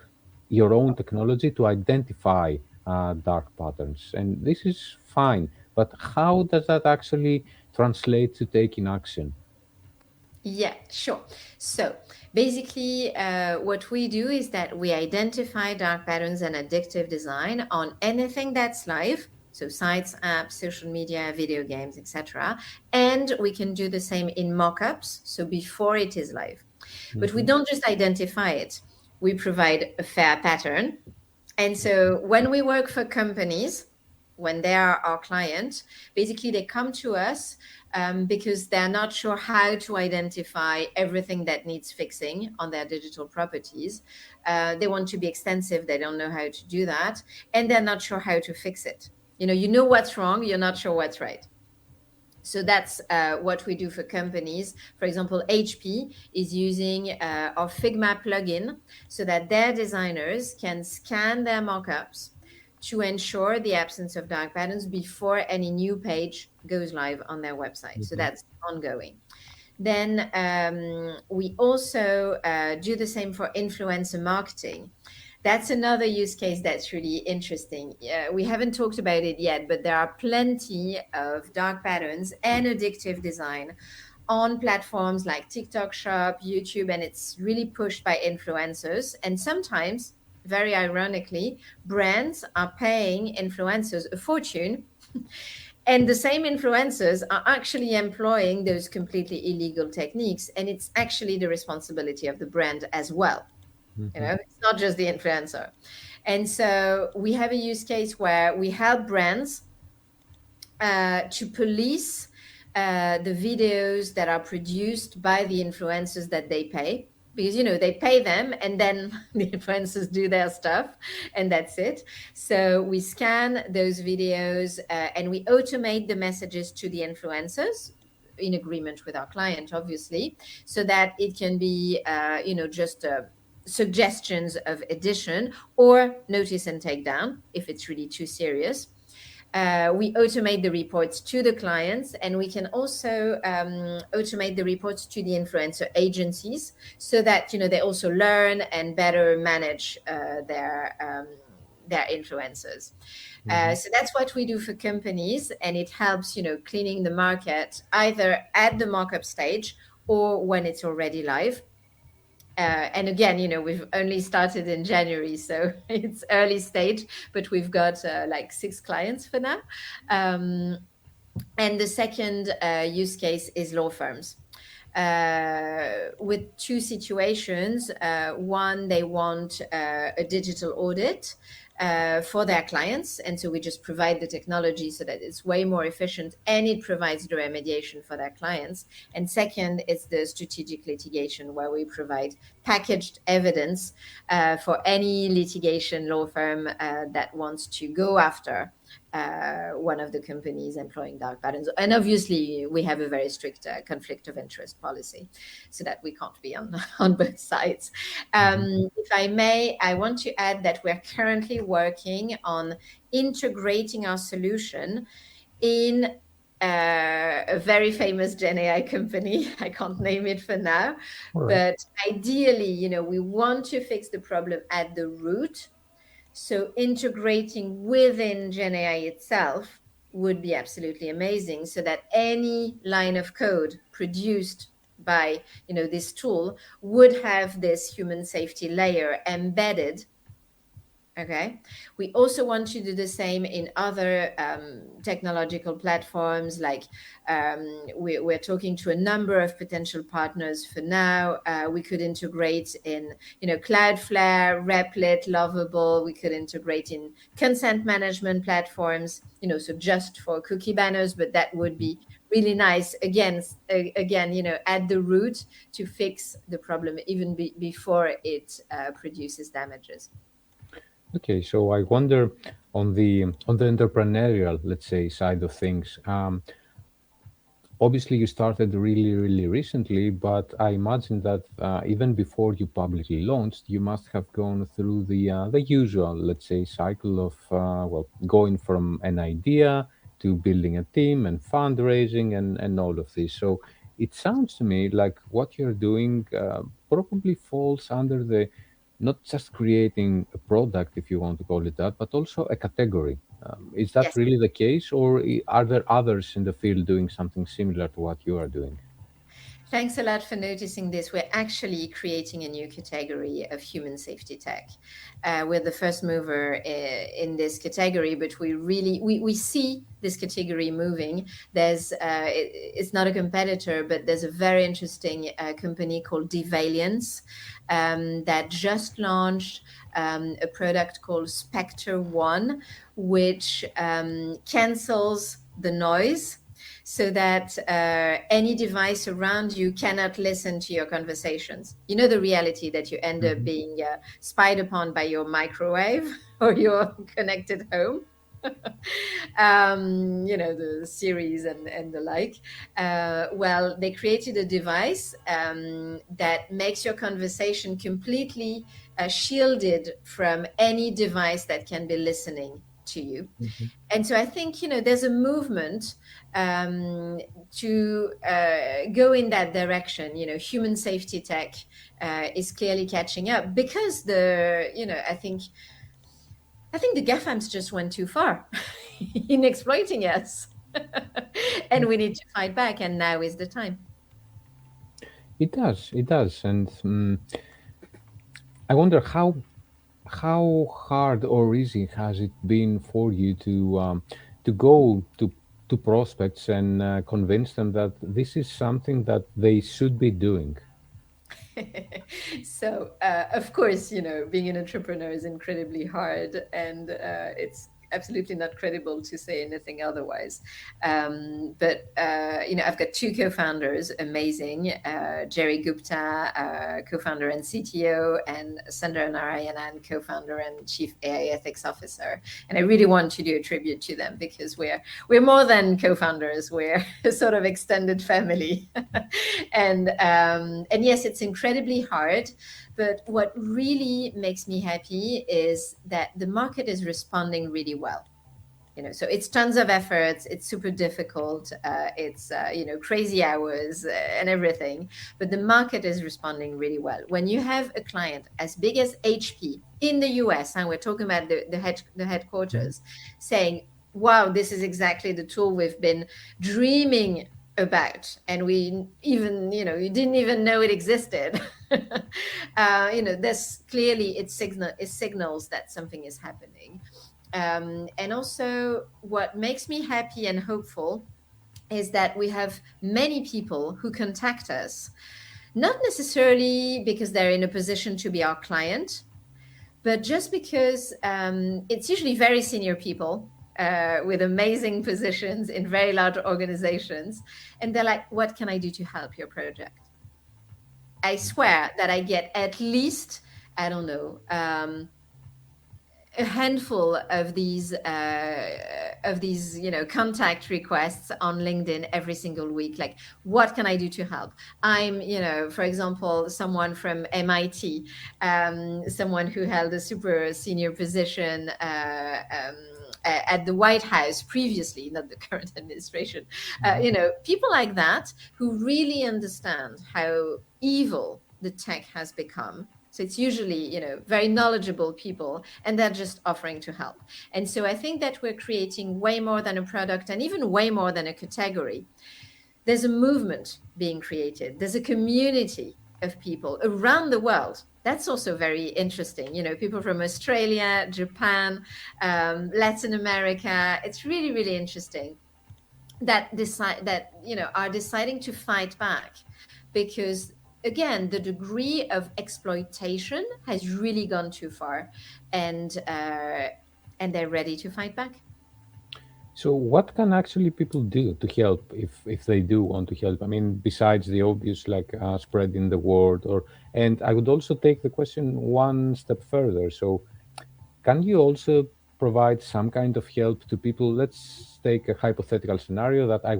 your own technology to identify dark patterns. And this is fine, but how does that actually translate to taking action? Yeah, sure. So basically, what we do is that we identify dark patterns and addictive design on anything that's live. So sites, apps, social media, video games, etc. And we can do the same in mockups, so before it is live. But we don't just identify it. We provide a fair pattern. And so when we work for companies, when they are our client, basically they come to us because they're not sure how to identify everything that needs fixing on their digital properties. They want to be extensive. They don't know how to do that. And they're not sure how to fix it. You know what's wrong. You're not sure what's right. So that's what we do for companies. For example, HP is using our Figma plugin so that their designers can scan their mockups to ensure the absence of dark patterns before any new page goes live on their website. So that's ongoing. Then we also do the same for influencer marketing. That's another use case that's really interesting. We haven't talked about it yet, but there are plenty of dark patterns and addictive design on platforms like TikTok Shop, YouTube, and it's really pushed by influencers. And sometimes, very ironically, brands are paying influencers a fortune. And the same influencers are actually employing those completely illegal techniques. And it's actually the responsibility of the brand as well. It's not just the influencer. And so we have a use case where we help brands to police the videos that are produced by the influencers that they pay, because they pay them and then the influencers do their stuff and that's it. So we scan those videos and we automate the messages to the influencers in agreement with our client, obviously, so that it can be just suggestions of addition or notice and take down if it's really too serious. We automate the reports to the clients, and we can also automate the reports to the influencer agencies so that they also learn and better manage their influencers. So that's what we do for companies, and it helps cleaning the market either at the markup stage or when it's already live. And again, we've only started in January, so it's early stage, but we've got like 6 clients for now. And the second use case is law firms. With 2 situations. One, they want a digital audit for their clients. And so we just provide the technology so that it's way more efficient and it provides the remediation for their clients. And second, it's the strategic litigation, where we provide packaged evidence for any litigation law firm that wants to go after one of the companies employing dark patterns. And obviously, we have a very strict conflict of interest policy so that we can't be on both sides. If I may, I want to add that we're currently working on integrating our solution in a very famous Gen AI company. I can't name it for now, but ideally, we want to fix the problem at the root. So integrating within Gen AI itself would be absolutely amazing, so that any line of code produced by this tool would have this human safety layer embedded. Okay. We also want to do the same in other technological platforms. Like we're talking to a number of potential partners for now. We could integrate in, Cloudflare, Replit, Lovable. We could integrate in consent management platforms, so just for cookie banners, but that would be really nice. Again, at the root to fix the problem even before it produces damages. Okay, so I wonder on the entrepreneurial, let's say, side of things. Obviously, you started really, really recently, but I imagine that even before you publicly launched, you must have gone through the usual, let's say, cycle of going from an idea to building a team and fundraising and all of this. So it sounds to me like what you're doing probably falls under the not just creating a product, if you want to call it that, but also a category. Is that Yes. really the case, or are there others in the field doing something similar to what you are doing? Thanks a lot for noticing this. We're actually creating a new category of human safety tech. We're the first mover in this category, but we see this category moving. It's not a competitor, but there's a very interesting company called Devaliance that just launched a product called Spectre One, which cancels the noise, so that any device around you cannot listen to your conversations. The reality that you end up being spied upon by your microwave or your connected home. The series and the like. Well, they created a device that makes your conversation completely shielded from any device that can be listening to you. Mhm. And so I think, there's a movement to go in that direction. Human safety tech is clearly catching up because I think the GAFAMs just went too far in exploiting us. And we need to fight back, and now is the time. It does, and I wonder how hard or easy has it been for you to go to prospects and convince them that this is something that they should be doing? So, of course, being an entrepreneur is incredibly hard, and it's absolutely not credible to say anything otherwise. But I've got two co-founders, amazing, Jerry Gupta, co-founder and CTO, and Sundar Narayanan, co-founder and chief AI ethics officer. And I really want to do a tribute to them because we're more than co-founders; we're a sort of extended family. And yes, it's incredibly hard. But what really makes me happy is that the market is responding really well. So it's tons of efforts. It's super difficult. It's crazy hours and everything. But the market is responding really well. When you have a client as big as HP in the US, and we're talking about the headquarters, saying, "Wow, this is exactly the tool we've been dreaming about, and we even you didn't even know it existed." This clearly it signals that something is happening. And also what makes me happy and hopeful is that we have many people who contact us, not necessarily because they're in a position to be our client, but just because it's usually very senior people with amazing positions in very large organizations. And they're like, "What can I do to help your project?" I swear that I get at least, I don't know, a handful of these contact requests on LinkedIn every single week. Like, what can I do to help? I'm for example, someone from MIT, someone who held a super senior position at the White House previously, not the current administration. People like that who really understand how evil the tech has become. So it's usually, very knowledgeable people, and they're just offering to help. And so I think that we're creating way more than a product, and even way more than a category. There's a movement being created. There's a community of people around the world. That's also very interesting. People from Australia, Japan, Latin America. It's really, really interesting that are deciding to fight back, because again, the degree of exploitation has really gone too far, and they're ready to fight back. So what can actually people do to help if they do want to help? I mean, besides the obvious, like spreading the word, and I would also take the question one step further. So can you also provide some kind of help to people? Let's take a hypothetical scenario that I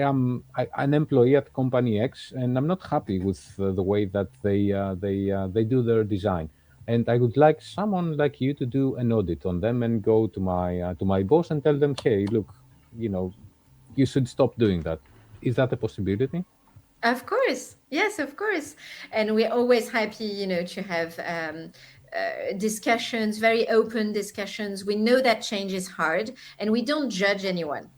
am an employee at company X, and I'm not happy with the way that they do their design, and I would like someone like you to do an audit on them and go to my boss and tell them, hey, look, you should stop doing that. Is that a possibility? Of course. Yes, of course. And we're always happy, to have discussions, very open discussions. We know that change is hard, and we don't judge anyone.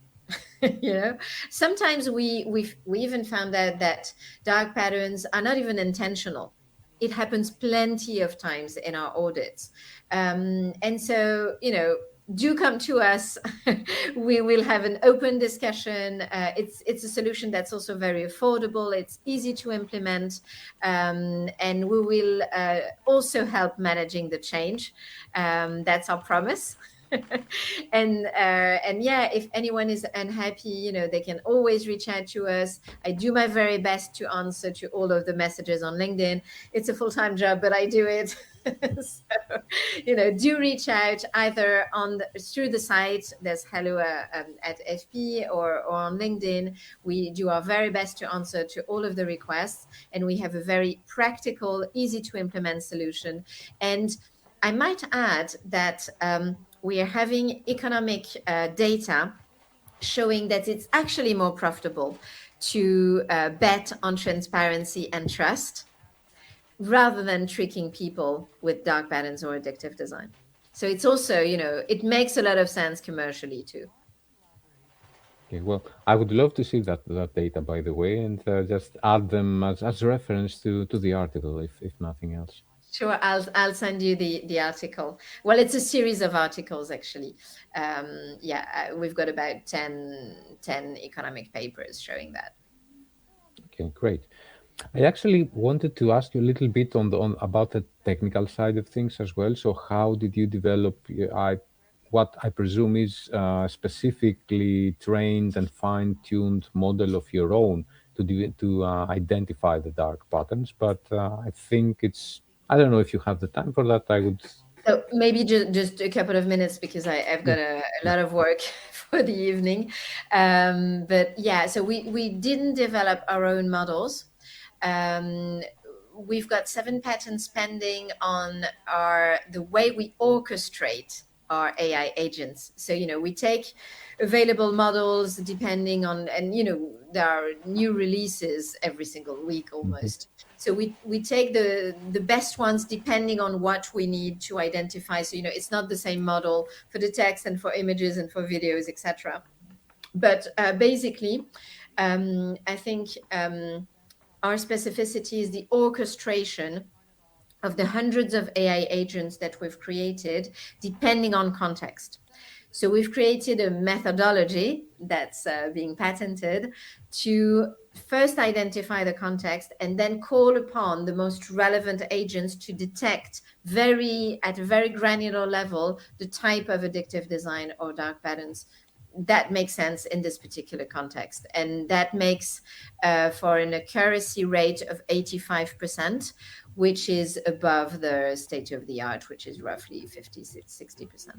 Sometimes we even found out that dark patterns are not even intentional. It happens plenty of times in our audits. And so, do come to us. We will have an open discussion. It's a solution that's also very affordable. It's easy to implement, and we will also help managing the change. That's our promise. And yeah, if anyone is unhappy, they can always reach out to us. I do my very best to answer to all of the messages on LinkedIn. It's a full-time job, but I do it. So, do reach out either through the site. There's hello at FP, or on LinkedIn. We do our very best to answer to all of the requests, and we have a very practical, easy to implement solution. And I might add that we are having economic data showing that it's actually more profitable to bet on transparency and trust rather than tricking people with dark patterns or addictive design. So it's also, it makes a lot of sense commercially too. Okay, well, I would love to see that data, by the way, and just add them as reference to the article, if nothing else. Sure, I'll send you the article. Well, it's a series of articles, actually. We've got about 10 economic papers showing that. Okay, great. I actually wanted to ask you a little bit about the technical side of things as well. So, how did you develop what I presume is specifically trained and fine-tuned model of your own to identify the dark patterns? But I think I don't know if you have the time for that. I would. So maybe just a couple of minutes because I've got a lot of work for the evening. But yeah, so we didn't develop our own models. We've got 7 patents pending on the way we orchestrate our AI agents. So, we take available models depending on, and, there are new releases every single week almost. So we take the best ones depending on what we need to identify. So, it's not the same model for the text and for images and for videos, etc. But basically, I think our specificity is the orchestration of the hundreds of AI agents that we've created, depending on context. So we've created a methodology that's being patented to first identify the context and then call upon the most relevant agents to detect at a very granular level the type of addictive design or dark patterns that makes sense in this particular context. And that makes for an accuracy rate of 85%, which is above the state of the art, which is roughly 50-60%.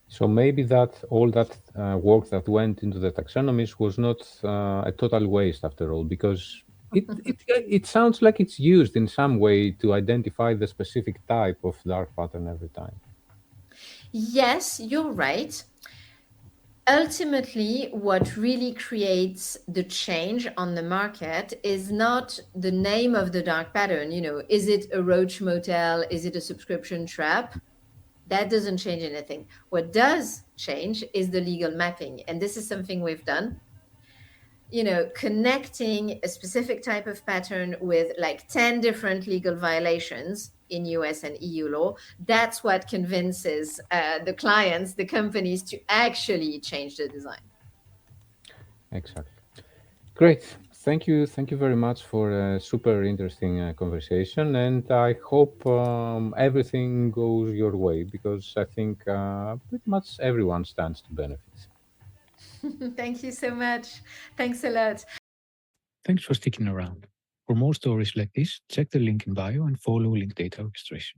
So maybe all that work that went into the taxonomies was not a total waste after all, because it sounds like it's used in some way to identify the specific type of dark pattern every time. Yes, you're right. Ultimately, what really creates the change on the market is not the name of the dark pattern. Is it a roach motel? Is it a subscription trap? That doesn't change anything. What does change is the legal mapping. And this is something we've done. Connecting a specific type of pattern with like 10 different legal violations in US and EU law, that's what convinces the clients, the companies, to actually change the design. Exactly. Great. Thank you very much for a super interesting conversation, and I hope everything goes your way, because I think pretty much everyone stands to benefit. Thank you so much. Thanks a lot. Thanks for sticking around. For more stories like this, check the link in bio and follow Link Data Orchestration.